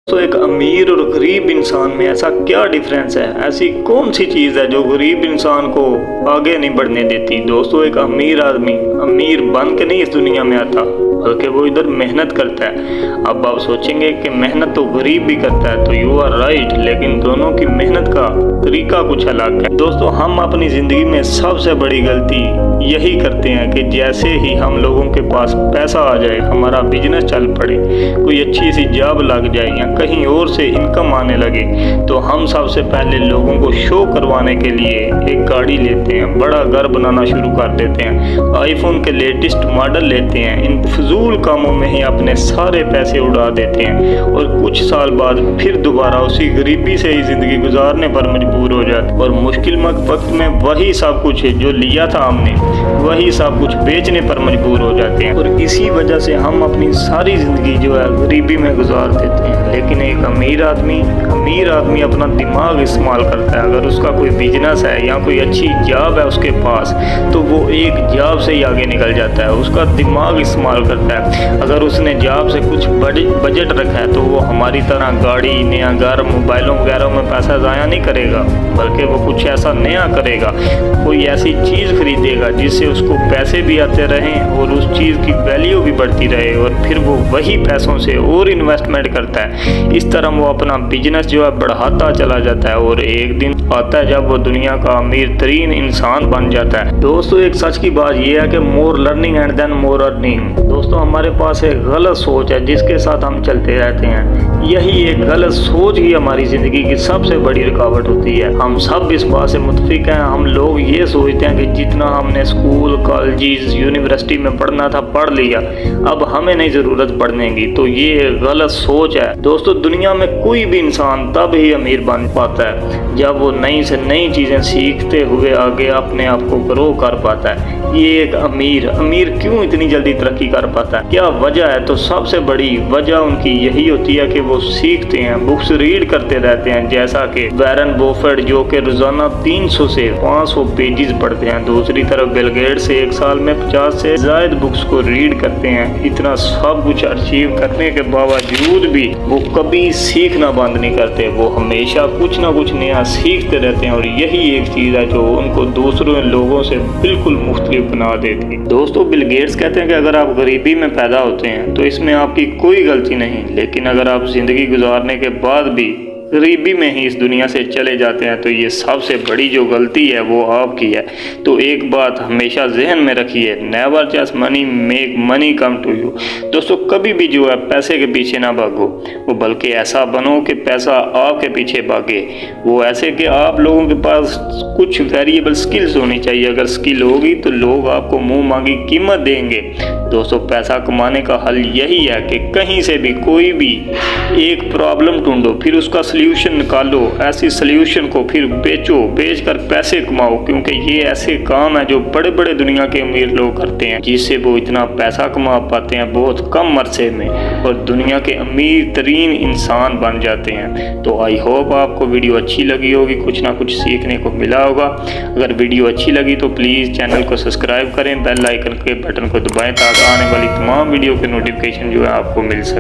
तो एक अमीर और गरीब इंसान में ऐसा क्या डिफरेंस है? ऐसी कौन सी चीज़ है जो गरीब इंसान को आगे नहीं बढ़ने देती? दोस्तों, एक अमीर आदमी अमीर बन के नहीं इस दुनिया में आता, बल्कि वो इधर मेहनत करता है। अब आप सोचेंगे कि मेहनत तो गरीब भी करता है, तो यू आर राइट, लेकिन दोनों की मेहनत का तरीका कुछ अलग है। दोस्तों, हम अपनी ज़िंदगी में सबसे बड़ी गलती यही करते हैं कि जैसे ही हम लोगों के पास पैसा आ जाए, हमारा बिजनेस चल पड़े, कोई अच्छी सी जॉब लग जाए या कहीं और से इनकम आने लगे, तो हम सबसे पहले लोगों को शो करवाने के लिए एक गाड़ी लेते हैं, बड़ा घर बनाना शुरू कर देते हैं, आईफोन के लेटेस्ट मॉडल लेते हैं, इन फजूल कामों में ही अपने सारे पैसे उड़ा देते हैं और कुछ साल बाद फिर दोबारा उसी गरीबी से ही ज़िंदगी गुजारने पर मजबूर हो जाते हैं। और मुश्किल वक्त में वही सब कुछ जो लिया था हमने, वही सब कुछ बेचने पर मजबूर हो जाते हैं और इसी वजह से हम अपनी सारी ज़िंदगी जो है गरीबी में गुजार देते हैं। लेकिन एक अमीर आदमी अपना दिमाग इस्तेमाल करता है। अगर उसका कोई बिजनेस है या कोई अच्छी जॉब है उसके पास, तो वो एक जॉब से ही आगे निकल जाता है, उसका दिमाग इस्तेमाल करता है। अगर उसने जॉब से कुछ बजट रखा है, तो वो हमारी तरह गाड़ी, नया घर, मोबाइलों वगैरह में पैसा ज़ाया नहीं करेगा, बल्कि वो कुछ ऐसा नया करेगा, कोई ऐसी चीज़ खरीदेगा जिससे उसको पैसे भी आते रहें और उस चीज़ की वैल्यू भी बढ़ती रहे, और फिर वो वही पैसों से और इन्वेस्टमेंट करता है। इस तरह वो अपना बिजनेस जो है बढ़ाता चला जाता है और एक दिन आता है जब वो दुनिया का अमीर तरीन इंसान बन जाता है। दोस्तों, एक सच की बात यह है कि more learning and then more earning. दोस्तों, हमारे पास एक गलत सोच है जिसके साथ हम चलते रहते हैं। यही एक गलत सोच ही हमारी ज़िंदगी की सबसे बड़ी रुकावट होती है। हम सब इस बात से मुत्फिक हैं। हम लोग ये सोचते हैं कि जितना हमने स्कूल, कॉलेज, यूनिवर्सिटी में पढ़ना था पढ़ लिया, अब हमें नहीं ज़रूरत पढ़ने की। तो ये गलत सोच है। दोस्तों, दुनिया में कोई भी इंसान तब ही अमीर बन पाता है जब वो नई से नई चीज़ें सीखते हुए आगे अपने आप को ग्रो कर पाता है। ये एक अमीर क्यों इतनी जल्दी तरक्की कर पाता है? क्या वजह है? तो सबसे बड़ी वजह उनकी यही होती है कि वो सीखते हैं, बुक्स रीड करते रहते हैं। जैसा कि वॉरेन बफेट जो कि रोजाना 300 से 500 पेजेस पढ़ते हैं। दूसरी तरफ बिल गेट्स एक साल में 50 से ज़ायद बुक्स को रीड करते हैं। इतना सब कुछ अचीव करने के बावजूद भी वो कभी सीखना बंद नहीं करते। वो हमेशा कुछ ना कुछ नया सीखते रहते हैं और यही एक चीज़ है जो उनको दूसरों लोगों से बिल्कुल मुख्तलिफ बना देती है। दोस्तों, बिल गेट्स कहते हैं कि अगर आप गरीबी में पैदा होते हैं तो इसमें आपकी कोई गलती नहीं, लेकिन अगर आप ज़िंदगी गुजारने के बाद भी गरीबी में ही इस दुनिया से चले जाते हैं तो ये सबसे बड़ी जो गलती है वो आपकी है। तो एक बात हमेशा जहन में रखिए, never just money make money come to you. दोस्तों, कभी भी जो है पैसे के पीछे ना भागो, वो बल्कि ऐसा बनो कि पैसा आपके पीछे भागे। वो ऐसे कि आप लोगों के पास कुछ वेरिएबल स्किल्स होनी चाहिए। अगर स्किल होगी तो लोग आपको मुंह मांगी कीमत देंगे। दोस्तों, पैसा कमाने का हल यही है कि कहीं से भी कोई भी एक प्रॉब्लम ढूंढो, फिर उसका सल्यूशन निकालो, ऐसी सल्यूशन को फिर बेच कर पैसे कमाओ, क्योंकि ये ऐसे काम है जो बड़े बड़े दुनिया के अमीर लोग करते हैं, जिससे वो इतना पैसा कमा पाते हैं बहुत कम अरसे में और दुनिया के अमीर तरीन इंसान बन जाते हैं। तो आई होप आपको वीडियो अच्छी लगी होगी, कुछ ना कुछ सीखने को मिला होगा। अगर वीडियो अच्छी लगी तो प्लीज़ चैनल को सब्सक्राइब करें, बेल आइकन के बटन को दबाएं ताकि आने वाली तमाम वीडियो के नोटिफिकेशन जो है आपको मिल सके।